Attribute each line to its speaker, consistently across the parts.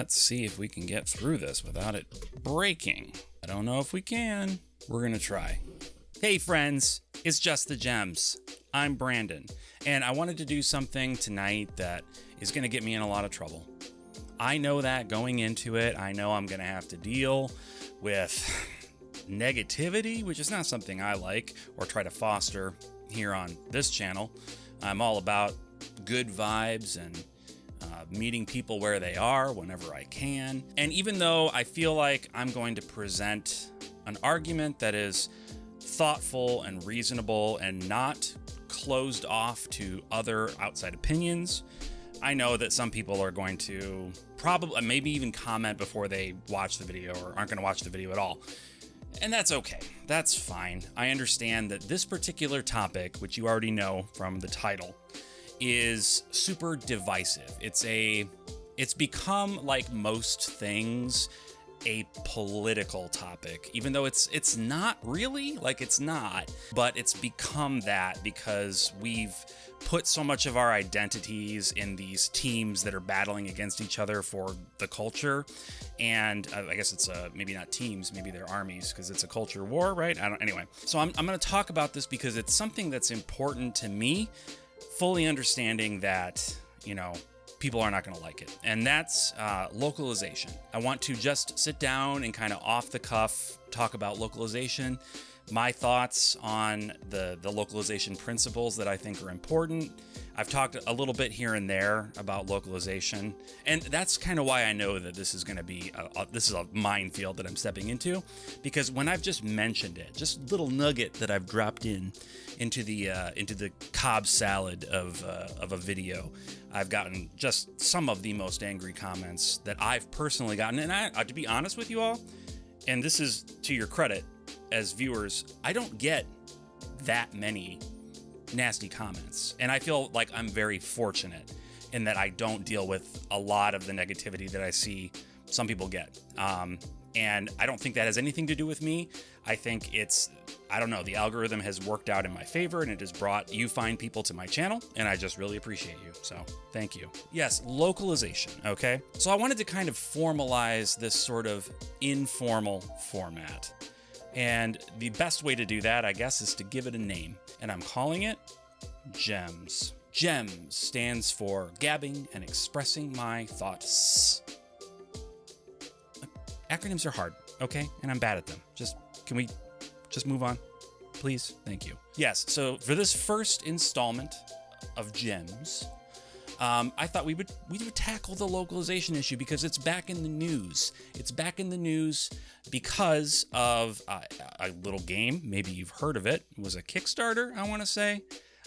Speaker 1: let's see if we can get through this without it breaking. I don't know if we can. We're gonna try. Hey friends, it's just the G.E.M.S. I'm Brandon, and I wanted to do something tonight that is gonna get me in a lot of trouble. I know that going into it, I know I'm gonna have to deal with negativity, which is not something I like or try to foster here on this channel. I'm all about good vibes and meeting people where they are whenever I can. And even though I feel like I'm going to present an argument that is thoughtful and reasonable and not closed off to other outside opinions, I know that some people are going to probably maybe even comment before they watch the video or aren't going to watch the video at all. And that's okay. That's fine. I understand that this particular topic, which you already know from the title, is super divisive. It's become, like most things, a political topic, even though it's not really, like it's not, but it's become that because we've put so much of our identities in these teams that are battling against each other for the culture. And I guess it's maybe not teams, maybe they're armies, because it's a culture war, right? Anyway, so I'm going to talk about this because it's something that's important to me, fully understanding that, you know, people are not going to like it. And that's localization. I want to just sit down and kind of off the cuff talk about localization, my thoughts on the localization principles that I think are important. I've talked a little bit here and there about localization, and that's kind of why I know that this is going to be this is a minefield that I'm stepping into, because when I've just mentioned it, just little nugget that I've dropped into the Cobb salad of a video, I've gotten just some of the most angry comments that I've personally gotten. And I, to be honest with you all, and this is to your credit as viewers, I don't get that many nasty comments. And I feel like I'm very fortunate in that I don't deal with a lot of the negativity that I see some people get. And I don't think that has anything to do with me. I think it's, I don't know, the algorithm has worked out in my favor and it has brought you fine people to my channel, and I just really appreciate you. So thank you. Yes, localization, okay? So I wanted to kind of formalize this sort of informal format. And the best way to do that, I guess, is to give it a name. And I'm calling it G.E.M.S. G.E.M.S stands for gabbing and expressing my thoughts. Acronyms are hard, okay? And I'm bad at them. Can we just move on, please? Thank you. Yes, so for this first installment of G.E.M.S, I thought we would tackle the localization issue because it's back in the news. It's back in the news because of a little game. Maybe you've heard of it. It was a Kickstarter, I want to say.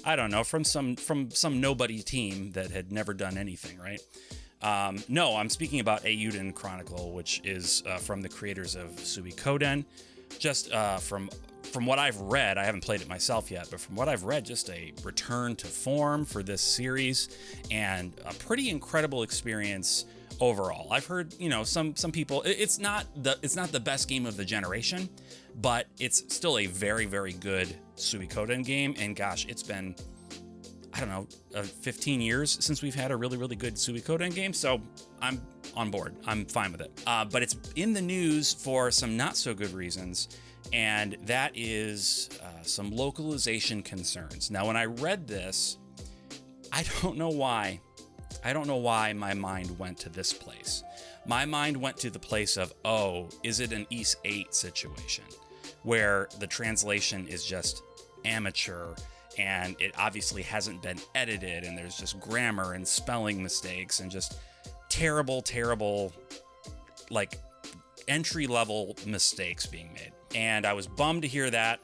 Speaker 1: I don't know, from some nobody team that had never done anything, right? No, I'm speaking about Eiyuden Chronicle, which is from the creators of Suikoden. Just from what I've read, I haven't played it myself yet, but from what I've read, just a return to form for this series and a pretty incredible experience overall. I've heard, you know, some people, it's not the best game of the generation, but it's still a very, very good Suikoden game. And gosh, it's been, I don't know, 15 years since we've had a really, really good Suikoden game. So I'm on board. I'm fine with it. But it's in the news for some not so good reasons. And that is some localization concerns. Now, when I read this, I don't know why my mind went to this place. My mind went to the place of, oh, is it an Ys 8 situation where the translation is just amateur and it obviously hasn't been edited and there's just grammar and spelling mistakes and just terrible, like entry-level mistakes being made. And I was bummed to hear that.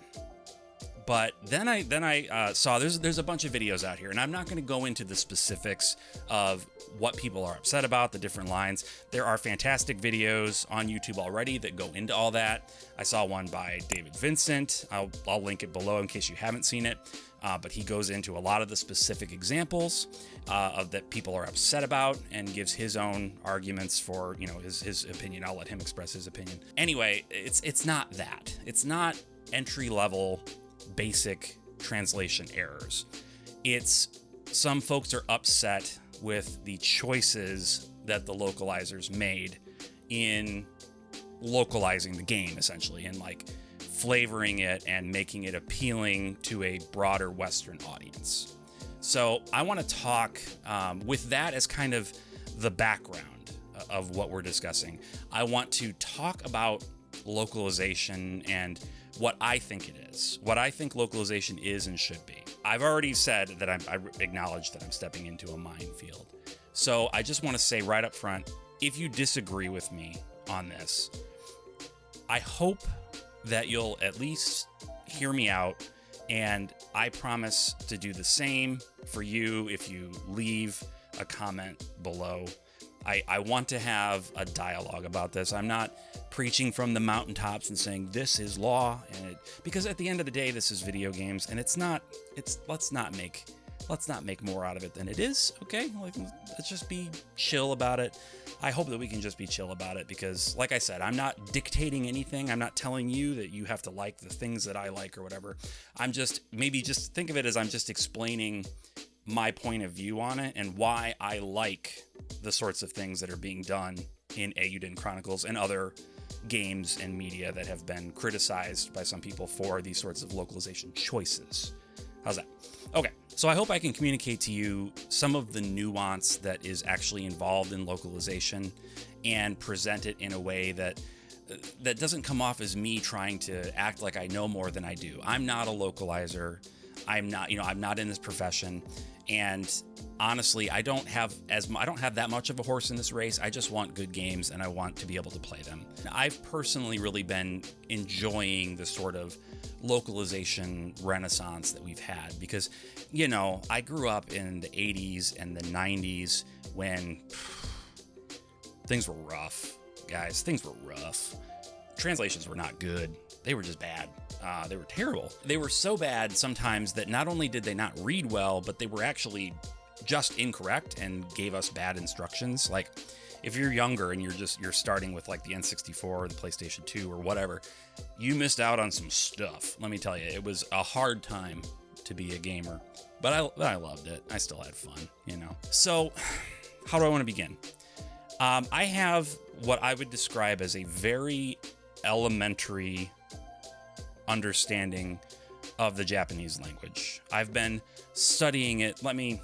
Speaker 1: But then I saw there's a bunch of videos out here, and I'm not going to go into the specifics of what people are upset about, the different lines. There are fantastic videos on YouTube already that go into all that. I saw one by David Vincent. I'll link it below in case you haven't seen it. But he goes into a lot of the specific examples of that people are upset about and gives his own arguments for, you know, his opinion. I'll let him express his opinion. Anyway, it's not that. It's not entry-level basic translation errors. It's some folks are upset with the choices that the localizers made in localizing the game, essentially, and like flavoring it and making it appealing to a broader Western audience. So I want to talk with that as kind of the background of what we're discussing. I want to talk about localization and what I think it is, what I think localization is and should be. I've already said that I acknowledge that I'm stepping into a minefield. So I just want to say right up front, if you disagree with me on this, I hope that you'll at least hear me out, and I promise to do the same for you if you leave a comment below. I want to have a dialogue about this. I'm not preaching from the mountaintops and saying this is law, because at the end of the day, this is video games, and let's not make more out of it than it is. Okay, let's just be chill about it. I hope that we can just be chill about it, because like I said, I'm not dictating anything. I'm not telling you that you have to like the things that I like or whatever. I'm just think of it as I'm just explaining my point of view on it and why I like the sorts of things that are being done in Eiyuden Chronicles and other games and media that have been criticized by some people for these sorts of localization choices. How's that? Okay, so I hope I can communicate to you some of the nuance that is actually involved in localization and present it in a way that doesn't come off as me trying to act like I know more than I do. I'm not a localizer. I'm not in this profession. And honestly, I don't have that much of a horse in this race. I just want good games and I want to be able to play them. I've personally really been enjoying the sort of localization renaissance that we've had because, I grew up in the 80s and the 90s when things were rough, guys. Things were rough. Translations were not good. They were just bad. They were terrible. They were so bad sometimes that not only did they not read well, but they were actually just incorrect and gave us bad instructions. Like, if you're younger and you're starting with like the N64 or the PlayStation 2 or whatever, you missed out on some stuff. Let me tell you, it was a hard time to be a gamer, but I loved it. I still had fun, So, how do I want to begin? I have what I would describe as a very elementary understanding of the Japanese language. I've been studying it. Let me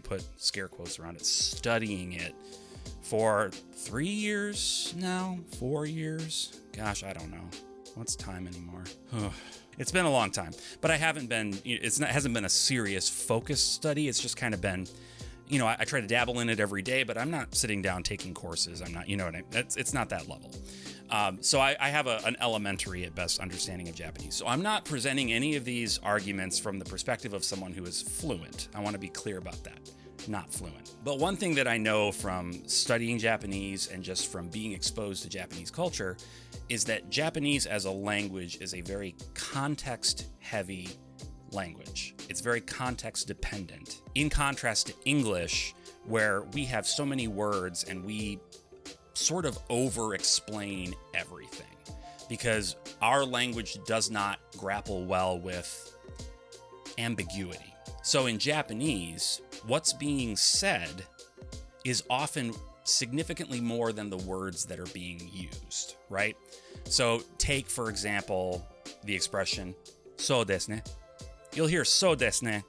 Speaker 1: put scare quotes around it. Studying it for 3 years now, 4 years. Gosh, I don't know. What's time anymore? It's been a long time, but I haven't been. Hasn't been a serious focused study. It's just kind of been. I try to dabble in it every day, but I'm not sitting down taking courses. I'm not. It's not that level. So I have an elementary at best understanding of Japanese. So I'm not presenting any of these arguments from the perspective of someone who is fluent. I want to be clear about that. Not fluent. But one thing that I know from studying Japanese and just from being exposed to Japanese culture is that Japanese as a language is a very context-heavy language. It's very context-dependent. In contrast to English, where we have so many words and we sort of over-explain everything because our language does not grapple well with ambiguity. So in Japanese, what's being said is often significantly more than the words that are being used, right? So take, for example, the expression, so desu ne. You'll hear so desu ne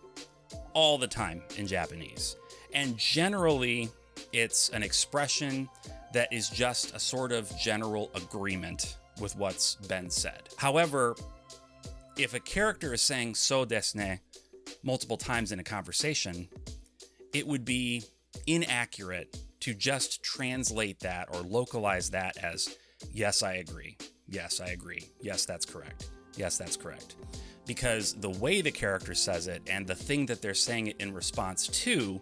Speaker 1: all the time in Japanese. And generally, it's an expression that is just a sort of general agreement with what's been said. However, if a character is saying so desu ne multiple times in a conversation, it would be inaccurate to just translate that or localize that as, yes, I agree. Yes, I agree. Yes, that's correct. Yes, that's correct. Because the way the character says it and the thing that they're saying it in response to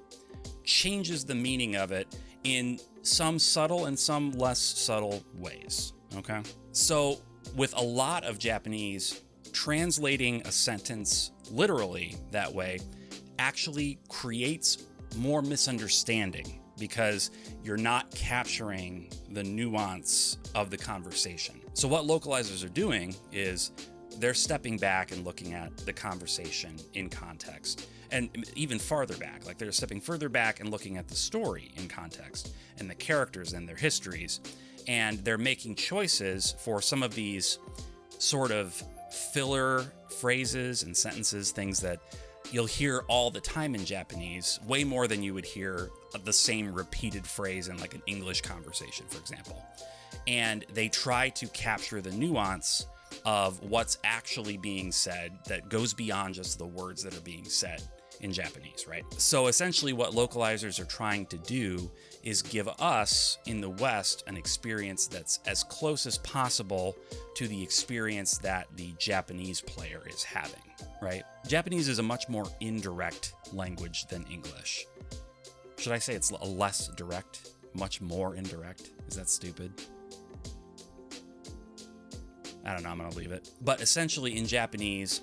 Speaker 1: changes the meaning of it in some subtle and some less subtle ways, okay? So with a lot of Japanese, translating a sentence literally that way actually creates more misunderstanding because you're not capturing the nuance of the conversation. So what localizers are doing is they're stepping back and looking at the conversation in context. and even farther back. Like they're stepping further back and looking at the story in context and the characters and their histories. And they're making choices for some of these sort of filler phrases and sentences, things that you'll hear all the time in Japanese, way more than you would hear the same repeated phrase in like an English conversation, for example. And they try to capture the nuance of what's actually being said that goes beyond just the words that are being said in Japanese, right? So essentially what localizers are trying to do is give us in the West an experience that's as close as possible to the experience that the Japanese player is having, right? Japanese is a much more indirect language than English. Should I say it's a less direct, much more indirect? Is that stupid? I don't know, I'm gonna leave it. But essentially in Japanese,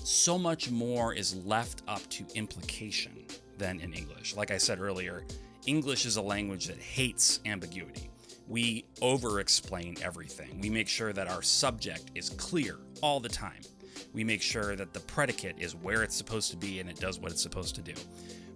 Speaker 1: so much more is left up to implication than in English. Like I said earlier, English is a language that hates ambiguity. We over-explain everything. We make sure that our subject is clear all the time. We make sure that the predicate is where it's supposed to be and it does what it's supposed to do.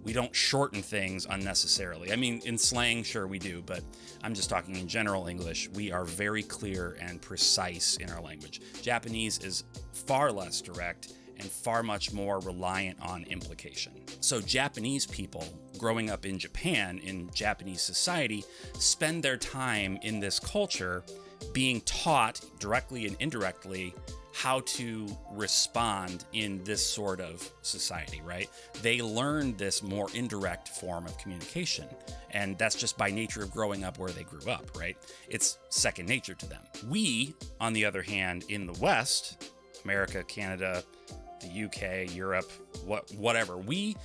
Speaker 1: We don't shorten things unnecessarily. I mean, in slang, sure we do, but I'm just talking in general English. We are very clear and precise in our language. Japanese is far less direct and far much more reliant on implication. So Japanese people growing up in Japan, in Japanese society, spend their time in this culture being taught directly and indirectly how to respond in this sort of society, right? They learn this more indirect form of communication. And that's just by nature of growing up where they grew up, right? It's second nature to them. We, on the other hand, in the West, America, Canada, the UK, Europe, whatever, we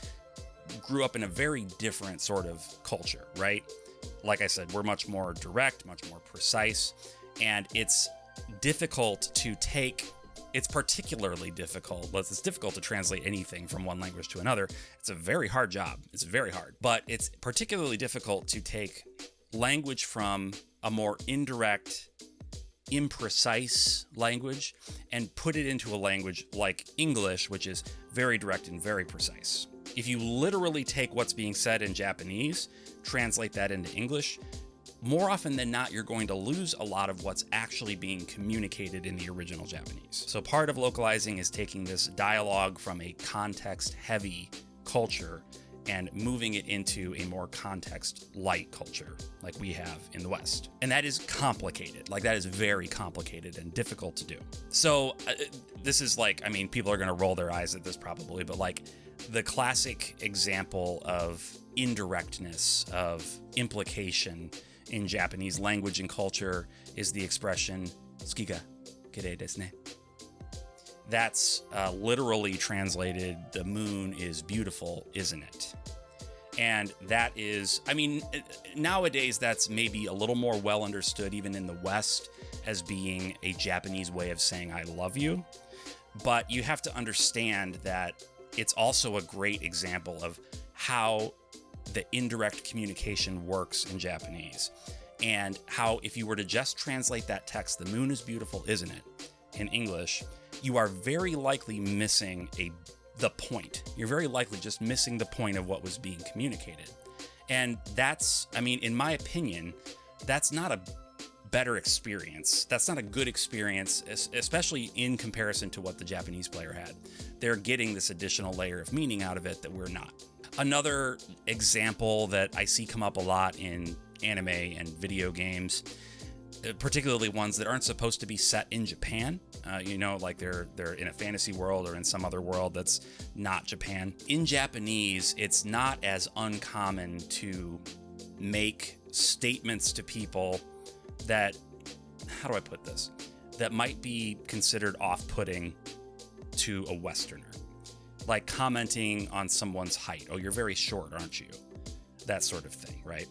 Speaker 1: grew up in a very different sort of culture, right? Like I said, we're much more direct, much more precise, and it's difficult to take. It's particularly difficult. It's difficult to translate anything from one language to another. It's a very hard job. It's very hard. But it's particularly difficult to take language from a more indirect, imprecise language and put it into a language like English, which is very direct and very precise. If you literally take what's being said in Japanese, translate that into English, more often than not, you're going to lose a lot of what's actually being communicated in the original Japanese. So part of localizing is taking this dialogue from a context-heavy culture and moving it into a more context-light culture like we have in the West. And that is complicated. Like, that is very complicated and difficult to do. So this is like, I mean, people are going to roll their eyes at this probably, but like the classic example of indirectness, of implication in Japanese language and culture is the expression "suki ga kirei desu ne." That's literally translated, "the moon is beautiful, isn't it?" And that is, I mean, nowadays that's maybe a little more well understood even in the West as being a Japanese way of saying "I love you." But you have to understand that it's also a great example of how the indirect communication works in Japanese, and how if you were to just translate that text, "the moon is beautiful, isn't it?" in English, you are very likely missing the point. You're very likely just missing the point of what was being communicated. And that's, I mean, in my opinion, that's not a better experience. That's not a good experience, especially in comparison to what the Japanese player had. They're getting this additional layer of meaning out of it that we're not. Another example that I see come up a lot in anime and video games, particularly ones that aren't supposed to be set in Japan, like they're in a fantasy world or in some other world that's not Japan. In Japanese, it's not as uncommon to make statements to people that, how do I put this, that might be considered off-putting to a Westerner. Like commenting on someone's height. "Oh, you're very short, aren't you?" That sort of thing, right?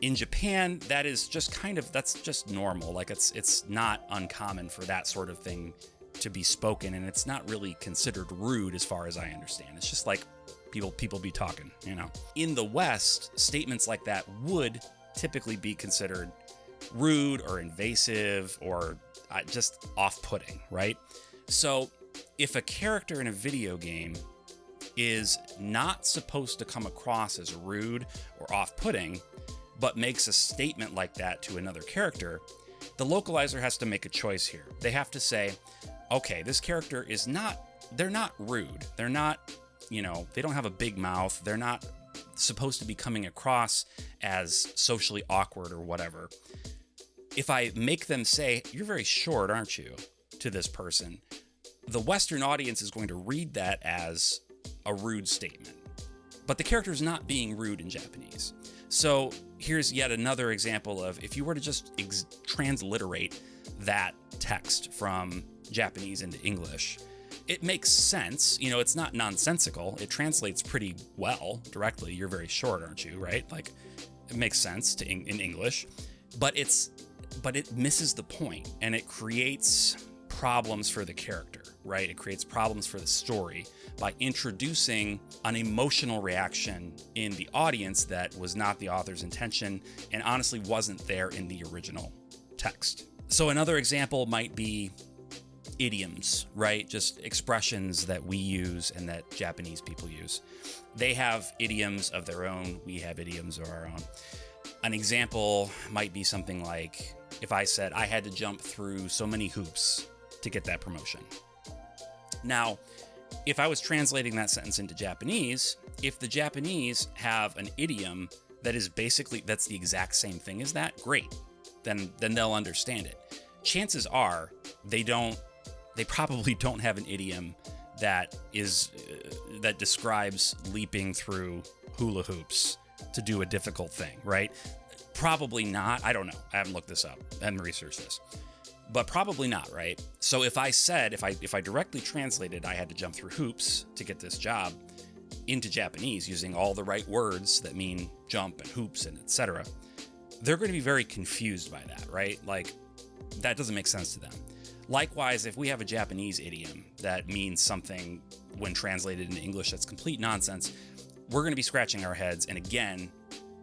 Speaker 1: In Japan, that is just that's just normal. Like it's not uncommon for that sort of thing to be spoken, and it's not really considered rude as far as I understand. It's just like people be talking, In the West, statements like that would typically be considered rude or invasive or just off-putting, right? So if a character in a video game is not supposed to come across as rude or off-putting, but makes a statement like that to another character, the localizer has to make a choice here. They have to say, okay, this character is not, they're not rude. They're not, they don't have a big mouth. They're not supposed to be coming across as socially awkward or whatever. If I make them say, "You're very short, aren't you?" to this person, the Western audience is going to read that as a rude statement. But the character is not being rude in Japanese. So here's yet another example of if you were to just transliterate that text from Japanese into English, it makes sense. It's not nonsensical. It translates pretty well directly. "You're very short, aren't you?" Right? Like, it makes sense in English, but it misses the point, and it creates problems for the character, right? It creates problems for the story by introducing an emotional reaction in the audience that was not the author's intention and honestly wasn't there in the original text. So another example might be idioms, right? Just expressions that we use and that Japanese people use. They have idioms of their own. We have idioms of our own. An example might be something like if I said I had to jump through so many hoops to get that promotion. Now, if I was translating that sentence into Japanese, if the Japanese have an idiom that is basically, that's the exact same thing as that, great. Then they'll understand it. Chances are they probably don't have an idiom that describes leaping through hula hoops to do a difficult thing, right? Probably not. I don't know. I haven't looked this up. I haven't researched this. But probably not, right? So if I said, if I directly translated I had to jump through hoops to get this job into Japanese using all the right words that mean jump and hoops and etc., they're going to be very confused by that, right? Like, that doesn't make sense to them. Likewise, if we have a Japanese idiom that means something when translated into English that's complete nonsense, we're going to be scratching our heads. And again,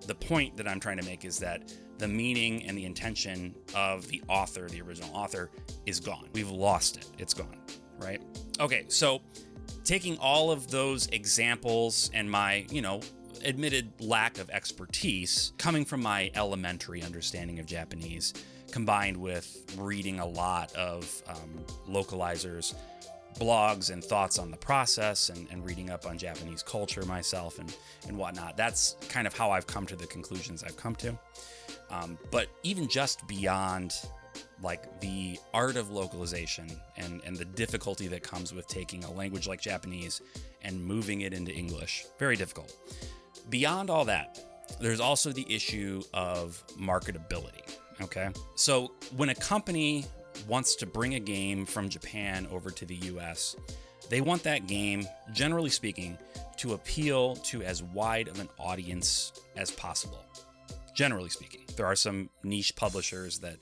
Speaker 1: the point that I'm trying to make is that the meaning and the intention of the author, the original author, is gone. We've lost it. It's gone, right? Okay, so taking all of those examples and my, admitted lack of expertise coming from my elementary understanding of Japanese, combined with reading a lot of localizers, blogs and thoughts on the process and reading up on Japanese culture myself and whatnot. That's kind of how I've come to the conclusions I've come to. But even just beyond like the art of localization and the difficulty that comes with taking a language like Japanese and moving it into English, very difficult. Beyond all that, there's also the issue of marketability. Okay. So when a company wants to bring a game from Japan over to the US, they want that game, generally speaking, to appeal to as wide of an audience as possible. Generally speaking, there are some niche publishers that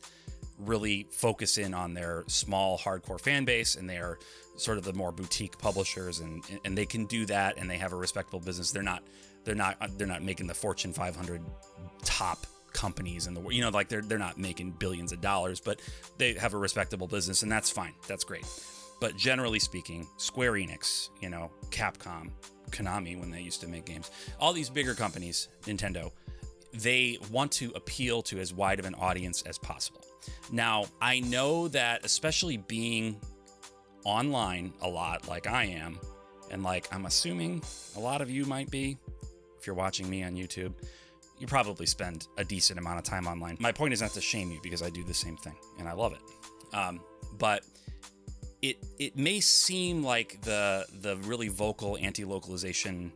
Speaker 1: really focus in on their small hardcore fan base, and they are sort of the more boutique publishers, and they can do that, and they have a respectable business. They're not making the Fortune 500 top companies in the world, like they're not making billions of dollars, but they have a respectable business, and that's fine. That's great. But generally speaking, Square Enix, Capcom, Konami, when they used to make games, all these bigger companies, Nintendo, they want to appeal to as wide of an audience as possible. Now, I know that especially being online a lot like I am, and like I'm assuming a lot of you might be, if you're watching me on YouTube, you probably spend a decent amount of time online. My point is not to shame you, because I do the same thing and I love it. But it may seem like the really vocal anti-localization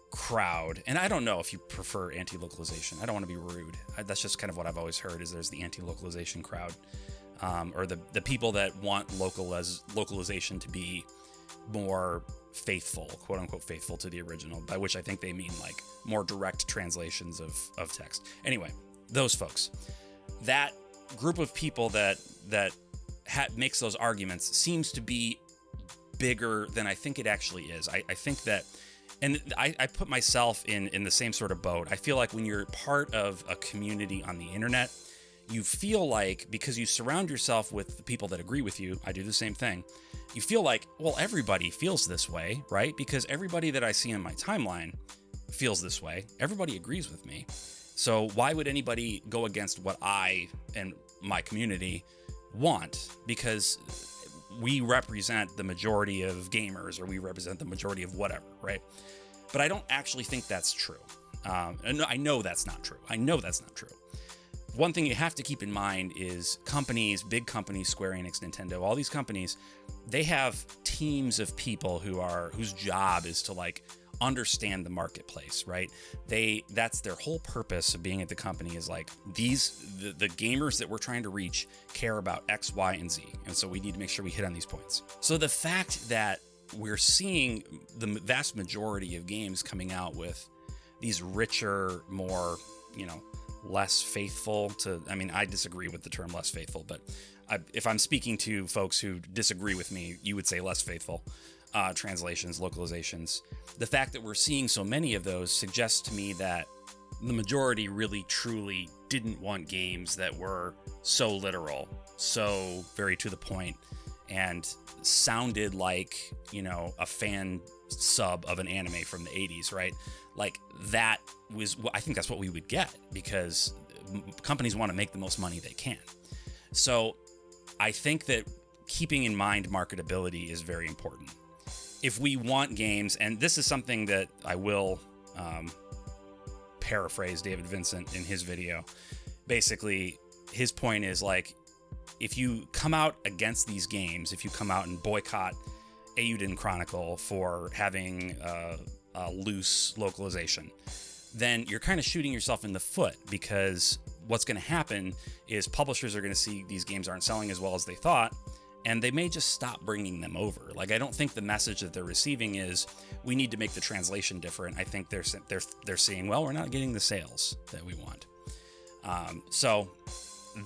Speaker 1: crowd, and I don't know if you prefer anti-localization. I don't want to be rude. That's just kind of what I've always heard, is there's the anti-localization crowd, or the people that want localization to be more faithful, quote unquote faithful to the original, by which I think they mean like more direct translations of text. Anyway, those folks, that group of people that makes those arguments seems to be bigger than I think it actually is. I think that, and I put myself in the same sort of boat. I feel like when you're part of a community on the internet, you feel like, because you surround yourself with the people that agree with you, I do the same thing, you feel like, well, everybody feels this way, right? Because everybody that I see in my timeline feels this way. Everybody agrees with me. So why would anybody go against what I and my community want? Because we represent the majority of gamers, or we represent the majority of whatever, right? But I don't actually think that's true. And I know that's not true. One thing you have to keep in mind is companies, big companies, Square Enix, Nintendo, all these companies, they have teams of people whose job is to like understand the marketplace, right? That's their whole purpose of being at the company, is like the gamers that we're trying to reach care about X, Y, and Z. And so we need to make sure we hit on these points. So the fact that we're seeing the vast majority of games coming out with these richer, more, less faithful to, I disagree with the term less faithful, but if I'm speaking to folks who disagree with me, you would say less faithful translations, localizations. The fact that we're seeing so many of those suggests to me that the majority really truly didn't want games that were so literal, so very to the point, and sounded like, a fan sub of an anime from the 80s, right? Like that was, I think that's what we would get, because companies want to make the most money they can. So I think that keeping in mind marketability is very important. If we want games, and this is something that I will paraphrase David Vincent in his video, basically his point is like, if you come out against these games, if you come out and boycott Eiyuden Chronicle for having a loose localization, then you're kind of shooting yourself in the foot, because what's going to happen is publishers are going to see these games aren't selling as well as they thought, and they may just stop bringing them over. Like, I don't think the message that they're receiving is, we need to make the translation different. I think they're seeing, well, we're not getting the sales that we want. So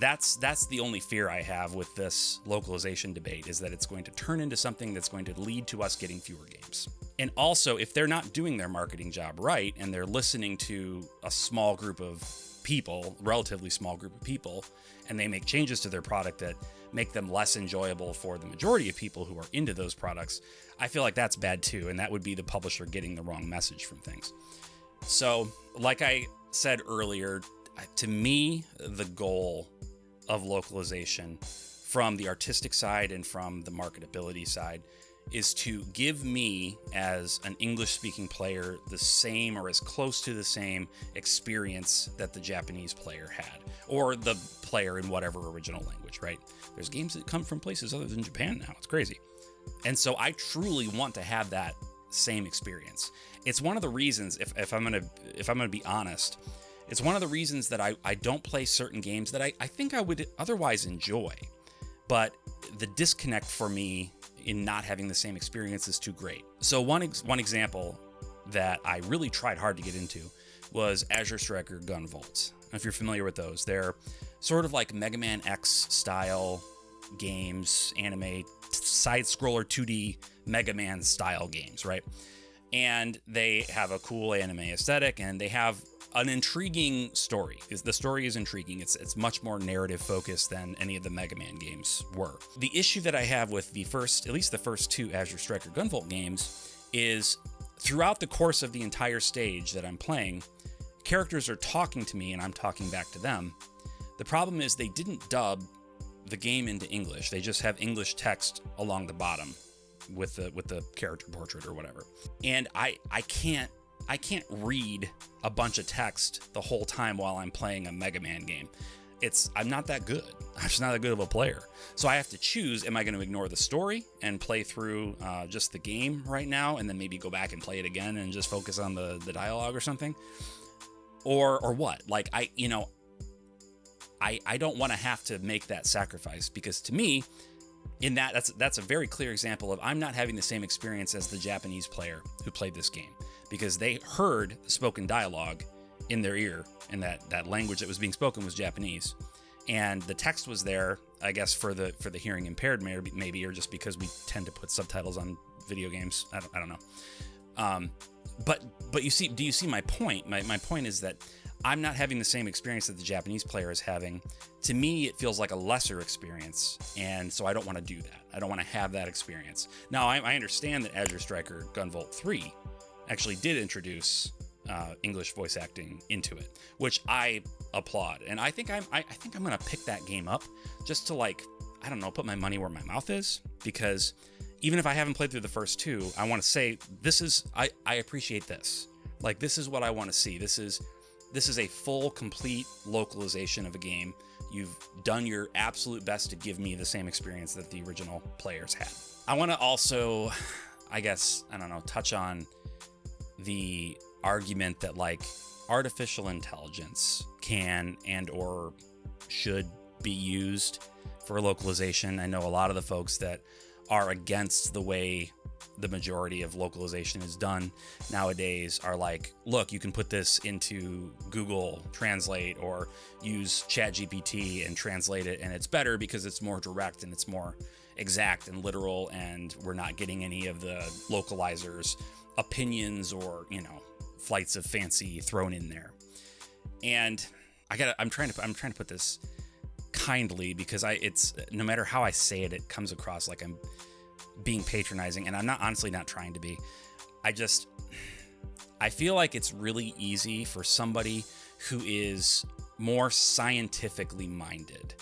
Speaker 1: that's the only fear I have with this localization debate, is that it's going to turn into something that's going to lead to us getting fewer games. And also, if they're not doing their marketing job right, and they're listening to a small group of people, relatively small group of people, and they make changes to their product that make them less enjoyable for the majority of people who are into those products, I feel like that's bad too, and that would be the publisher getting the wrong message from things. So, like I said earlier, to me, the goal of localization from the artistic side and from the marketability side is to give me, as an English-speaking player, the same or as close to the same experience that the Japanese player had, or the player in whatever original language, right? There's games that come from places other than Japan now. It's crazy. And so I truly want to have that same experience. It's one of the reasons, if I'm gonna be honest, it's one of the reasons that I don't play certain games that I think I would otherwise enjoy. But the disconnect for me in not having the same experience is too great. So one example that I really tried hard to get into was Azure Striker Gunvolt. If you're familiar with those, they're sort of like Mega Man X style games, anime, side-scroller 2D Mega Man style games, right? And they have a cool anime aesthetic, and they have an intriguing story. The story is intriguing. It's much more narrative focused than any of the Mega Man games were. The issue that I have with at least the first two Azure Striker Gunvolt games, is throughout the course of the entire stage that I'm playing, characters are talking to me and I'm talking back to them. The problem is they didn't dub the game into English. They just have English text along the bottom with the character portrait or whatever. And I can't read a bunch of text the whole time while I'm playing a Mega Man game. I'm not that good. I'm just not that good of a player. So I have to choose, am I going to ignore the story and play through just the game right now, and then maybe go back and play it again and just focus on the dialogue or something? Or what? Like, I don't want to have to make that sacrifice, because to me, that's a very clear example of I'm not having the same experience as the Japanese player who played this game, because they heard the spoken dialogue in their ear, and that language that was being spoken was Japanese, and the text was there, I guess, for the hearing impaired maybe, or just because we tend to put subtitles on video games. I don't know. But you see, do you see my point? My point is that I'm not having the same experience that the Japanese player is having. To me, it feels like a lesser experience, and so I don't want to do that. I don't want to have that experience. Now, I understand that Azure Striker Gunvolt 3 actually did introduce English voice acting into it, which I applaud. And I think I'm gonna pick that game up just to, like, I don't know, put my money where my mouth is, because even if I haven't played through the first two, I want to say I appreciate this. Like, this is what I want to see. This is a full, complete localization of a game. You've done your absolute best to give me the same experience that the original players had. I want to also, I guess, I don't know, touch on the argument that, like, artificial intelligence can and or should be used for localization. I know a lot of the folks that are against the way the majority of localization is done nowadays are like, look, you can put this into Google Translate or use ChatGPT and translate it, and it's better because it's more direct and it's more exact and literal, and we're not getting any of the localizers' opinions or, you know, flights of fancy thrown in there. And I'm trying to put this kindly, because it's no matter how I say it, it comes across like I'm being patronizing, and I'm honestly not trying to be. I feel like it's really easy for somebody who is more scientifically minded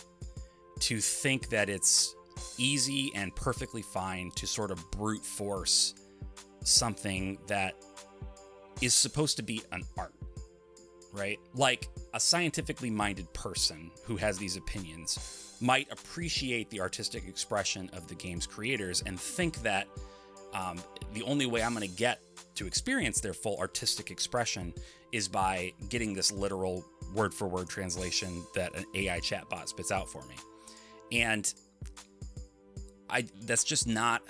Speaker 1: to think that it's easy and perfectly fine to sort of brute force something that is supposed to be an art, right? Like, a scientifically minded person who has these opinions might appreciate the artistic expression of the game's creators and think that the only way I'm going to get to experience their full artistic expression is by getting this literal word-for-word translation that an AI chatbot spits out for me. And that's just not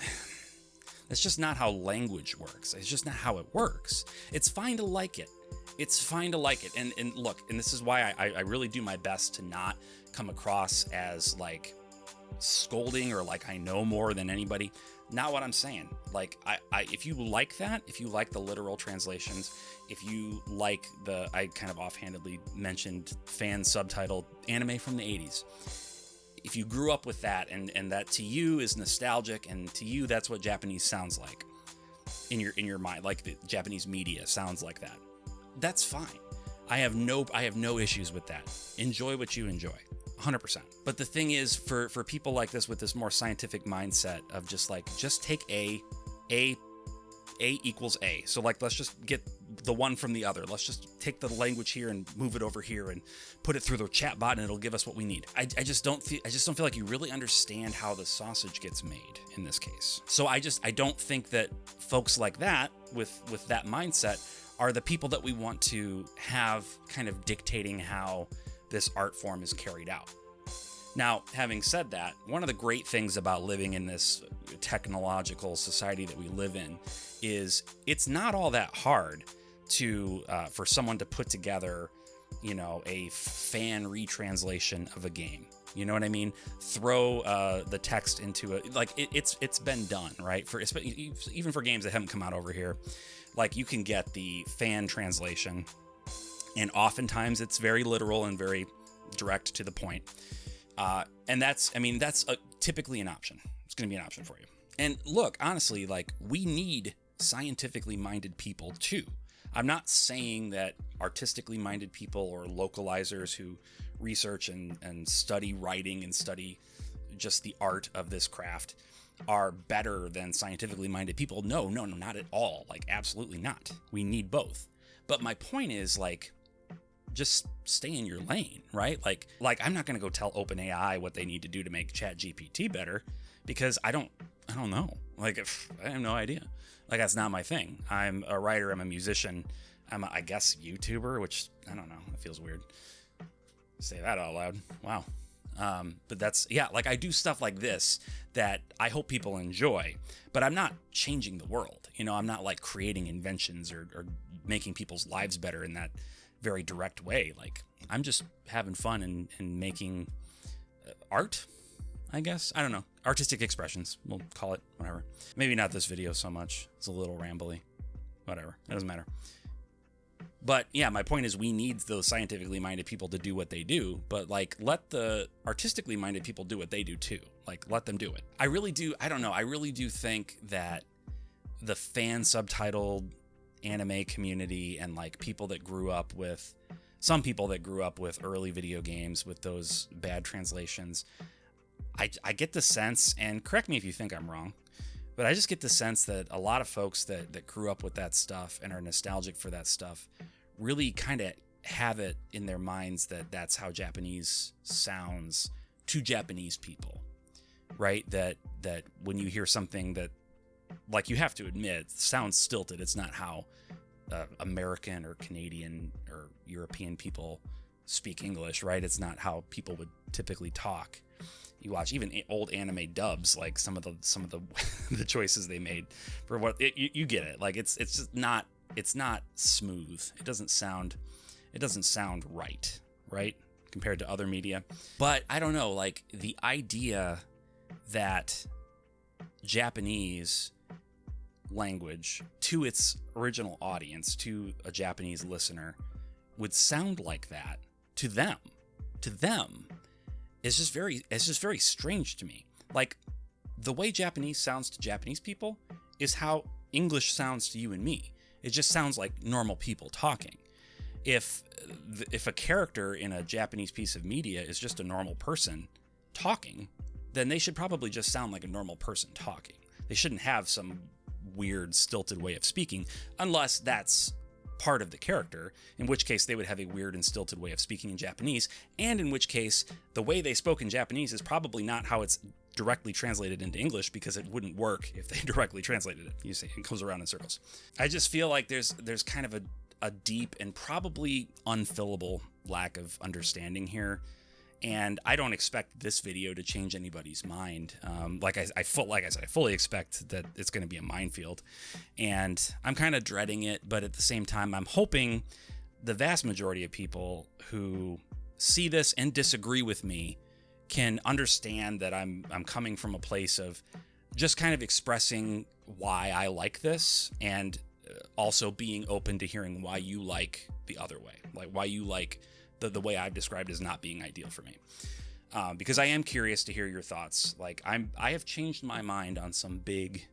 Speaker 1: how language works. It's just not how it works. It's fine to like it. It's fine to like it. And look, and this is why I really do my best to not come across as like scolding or like I know more than anybody. Not what I'm saying. Like, if you like that, if you like the literal translations, if you like I kind of offhandedly mentioned fan subtitled anime from the 80s. If you grew up with that and that to you is nostalgic, and to you that's what Japanese sounds like in your mind, like the Japanese media sounds like that, that's fine. I have no issues with that. Enjoy what you enjoy, 100%. But the thing is, for people like this with this more scientific mindset of just take A equals A. So, like, let's just get the one from the other. Let's just take the language here and move it over here and put it through the chat bot, and it'll give us what we need. I just don't feel like you really understand how the sausage gets made in this case. So I don't think that folks like that with that mindset are the people that we want to have kind of dictating how this art form is carried out. Now, having said that, one of the great things about living in this technological society that we live in is it's not all that hard for someone to put together, you know, a fan retranslation of a game. You know what I mean? Throw the text into it. Like, it's been done, right? Even for games that haven't come out over here, like, you can get the fan translation, and oftentimes it's very literal and very direct to the point. And that's typically an option. It's going to be an option for you. And look, honestly, like, we need scientifically minded people too. I'm not saying that artistically minded people or localizers who research and study writing and study just the art of this craft are better than scientifically minded people. No, not at all. Like, absolutely not. We need both. But my point is, like, just stay in your lane, right? Like I'm not going to go tell OpenAI what they need to do to make ChatGPT better, because I don't know. Like, I have no idea. Like, that's not my thing. I'm a writer. I'm a musician. I'm I guess YouTuber, which I don't know. It feels weird to say that out loud. Wow. But that's, yeah, like, I do stuff like this that I hope people enjoy, but I'm not changing the world. You know, I'm not like creating inventions or making people's lives better in that very direct way. Like, I'm just having fun and making art, I guess. I don't know. Artistic expressions, we'll call it, whatever. Maybe not this video so much. It's a little ramble-y. Whatever. It doesn't matter. But yeah, my point is we need those scientifically minded people to do what they do, but like let the artistically minded people do what they do too. Like let them do it. I really do think that the fan subtitled anime community and like some people that grew up with early video games with those bad translations, I get the sense, and correct me if you think I'm wrong, but I just get the sense that a lot of folks that grew up with that stuff and are nostalgic for that stuff really kind of have it in their minds that that's how Japanese sounds to Japanese people, right? That when you hear something that, like, you have to admit, sounds stilted. It's not how American or Canadian or European people speak English, right? It's not how people would typically talk. You watch even old anime dubs, like some of the the choices they made for what you get it. Like it's just not smooth. It doesn't sound right compared to other media. But I don't know, like the idea that Japanese language to its original audience, to a Japanese listener, would sound like that to them is just very strange to me. Like the way Japanese sounds to Japanese people is how English sounds to you and me. It just sounds like normal people talking. If a character in a Japanese piece of media is just a normal person talking, then they should probably just sound like a normal person talking. They shouldn't have some weird stilted way of speaking unless that's part of the character, in which case they would have a weird and stilted way of speaking in Japanese, and in which case the way they spoke in Japanese is probably not how it's directly translated into English, because it wouldn't work if they directly translated it. You see, it goes around in circles. I just feel like there's kind of a deep and probably unfillable lack of understanding here. And I don't expect this video to change anybody's mind. Like I said, I fully expect that it's going to be a minefield, and I'm kind of dreading it. But at the same time, I'm hoping the vast majority of people who see this and disagree with me can understand that I'm coming from a place of just kind of expressing why I like this, and also being open to hearing why you like the other way, like why you like the way I've described as not being ideal for me. Because I am curious to hear your thoughts. Like I have changed my mind on some big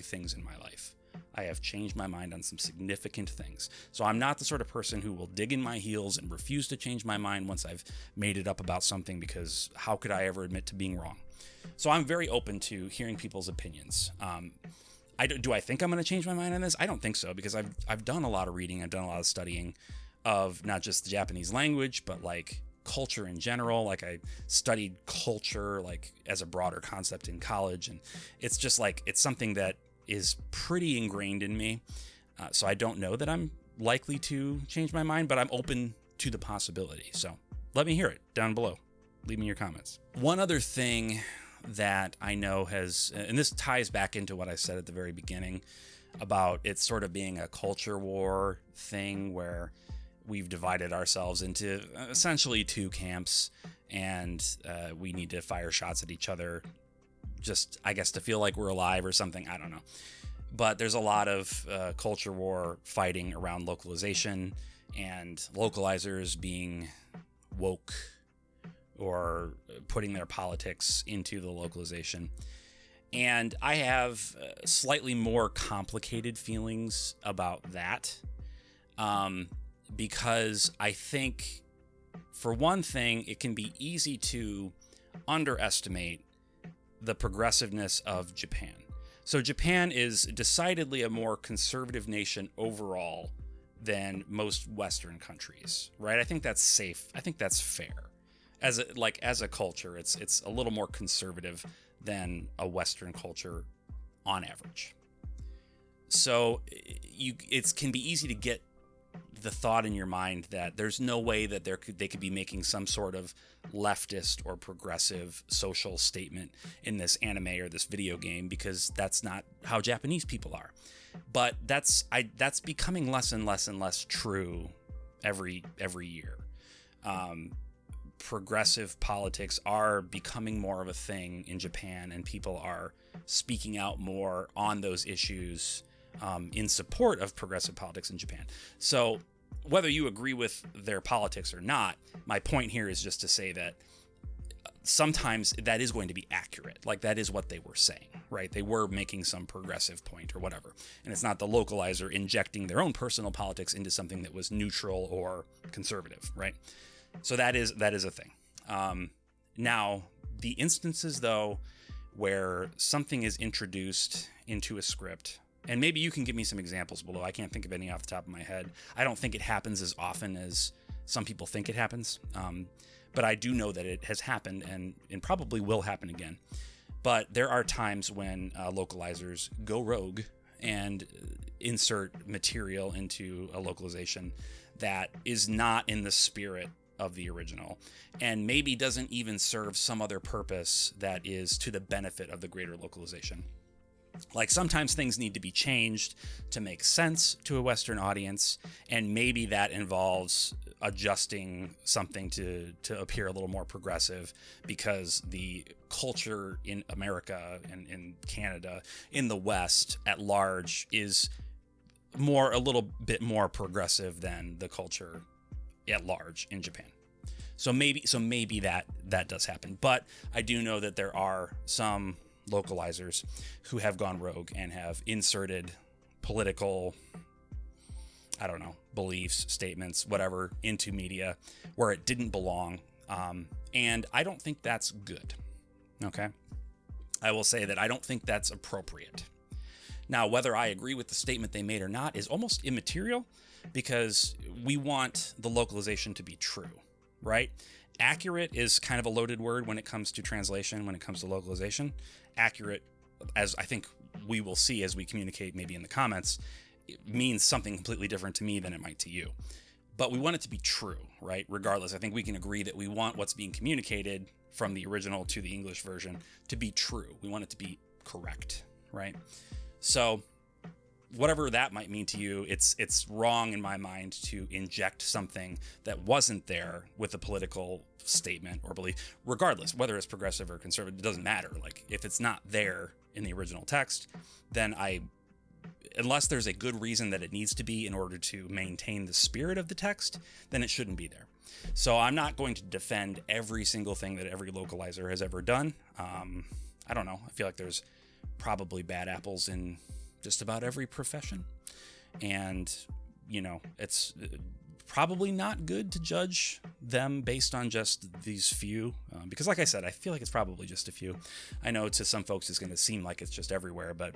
Speaker 1: things in my life. I have changed my mind on some significant things. So I'm not the sort of person who will dig in my heels and refuse to change my mind once I've made it up about something, because how could I ever admit to being wrong? So I'm very open to hearing people's opinions. Do I think I'm going to change my mind on this? I don't think so, because I've done a lot of reading. I've done a lot of studying of not just the Japanese language, but like culture in general. Like I studied culture like as a broader concept in college, and it's just like it's something that is pretty ingrained in me. So I don't know that I'm likely to change my mind, but I'm open to the possibility. So let me hear it down below. Leave me your comments. One other thing that I know has, and this ties back into what I said at the very beginning about it sort of being a culture war thing where we've divided ourselves into essentially two camps, and we need to fire shots at each other just, I guess, to feel like we're alive or something. I don't know. But there's a lot of culture war fighting around localization and localizers being woke or putting their politics into the localization. And I have slightly more complicated feelings about that. Because I think, for one thing, it can be easy to underestimate the progressiveness of Japan. So Japan is decidedly a more conservative nation overall than most Western countries, right? I think that's safe. I think that's fair. As a culture, it's a little more conservative than a Western culture on average. So it can be easy to get the thought in your mind that there's no way that they could be making some sort of leftist or progressive social statement in this anime or this video game, because that's not how Japanese people are. But that's becoming less and less and less true every year. Progressive politics are becoming more of a thing in Japan, and people are speaking out more on those issues in support of progressive politics in Japan. So whether you agree with their politics or not, my point here is just to say that sometimes that is going to be accurate. Like, that is what they were saying, right? They were making some progressive point or whatever. And it's not the localizer injecting their own personal politics into something that was neutral or conservative, right? So that is a thing. Now, the instances, though, where something is introduced into a script, and maybe you can give me some examples below. I can't think of any off the top of my head. I don't think it happens as often as some people think it happens. But I do know that it has happened and probably will happen again. But there are times when localizers go rogue and insert material into a localization that is not in the spirit of the original, and maybe doesn't even serve some other purpose that is to the benefit of the greater localization. Like, sometimes things need to be changed to make sense to a Western audience, and maybe that involves adjusting something to appear a little more progressive because the culture in America and in Canada, in the West at large, is a little bit more progressive than the culture at large in Japan. So maybe that does happen. But I do know that there are some localizers who have gone rogue and have inserted political, I don't know, beliefs, statements, whatever, into media where it didn't belong. And I don't think that's good. Okay? I will say that I don't think that's appropriate. Now, whether I agree with the statement they made or not is almost immaterial, because we want the localization to be true, right? Accurate is kind of a loaded word when it comes to translation, when it comes to localization. Accurate, as I think we will see as we communicate maybe in the comments, it means something completely different to me than it might to you. But we want it to be true, right? Regardless, I think we can agree that we want what's being communicated from the original to the English version to be true. We want it to be correct, right? So whatever that might mean to you, it's wrong in my mind to inject something that wasn't there with a political statement or belief, regardless, whether it's progressive or conservative, it doesn't matter. Like, if it's not there in the original text, then unless there's a good reason that it needs to be in order to maintain the spirit of the text, then it shouldn't be there. So I'm not going to defend every single thing that every localizer has ever done. I don't know. I feel like there's probably bad apples in just about every profession. And, it's probably not good to judge them based on just these few, because like I said, I feel like it's probably just a few. I know to some folks it's going to seem like it's just everywhere, but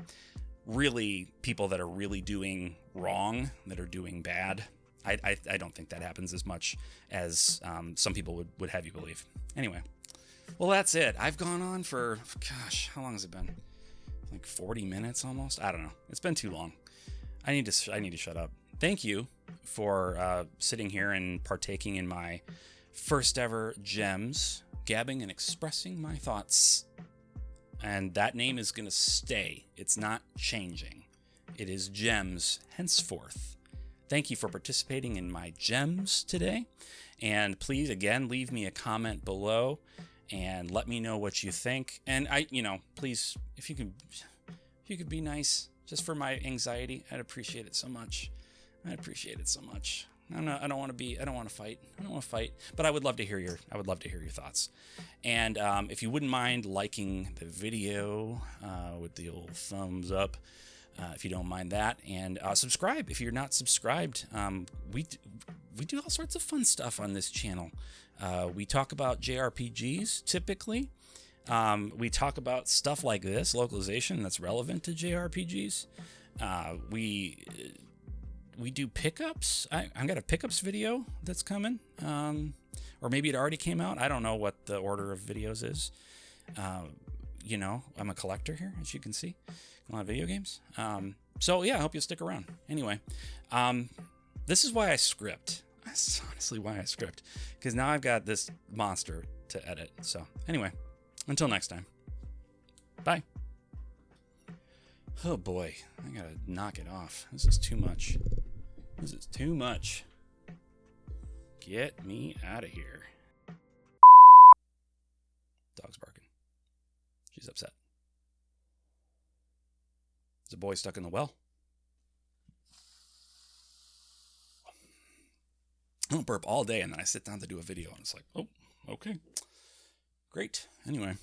Speaker 1: really, people that are really doing wrong, that are doing bad, I don't think that happens as much as some people would have you believe. Anyway, well, that's it. I've gone on for, gosh, how long has it been? Like 40 minutes almost? I don't know. It's been too long. I need to shut up. Thank you for sitting here and partaking in my first ever G.E.M.S, gabbing and expressing my thoughts. And that name is going to stay. It's not changing. It is G.E.M.S henceforth. Thank you for participating in my G.E.M.S today. And please, again, leave me a comment below and let me know what you think. And please, if you could be nice just for my anxiety, I'd appreciate it so much. I don't want to fight, but I would love to hear your thoughts. And if you wouldn't mind liking the video with the old thumbs up, if you don't mind that, and subscribe if you're not subscribed. We do all sorts of fun stuff on this channel. We talk about JRPGs typically. We talk about stuff like this, localization that's relevant to JRPGs. We do pickups. I got a pickups video that's coming, or maybe it already came out. I don't know what the order of videos is. I'm a collector here, as you can see, a lot of video games. So yeah, I hope you'll stick around. Anyway, this is why I script. That's honestly why I script, because now I've got this monster to edit. So anyway, until next time, bye. Oh boy, I gotta knock it off. This is too much. Get me out of here. Dog's barking. She's upset. Is a boy stuck in the well? I don't burp all day, and then I sit down to do a video, and it's like, oh, okay, great. Anyway,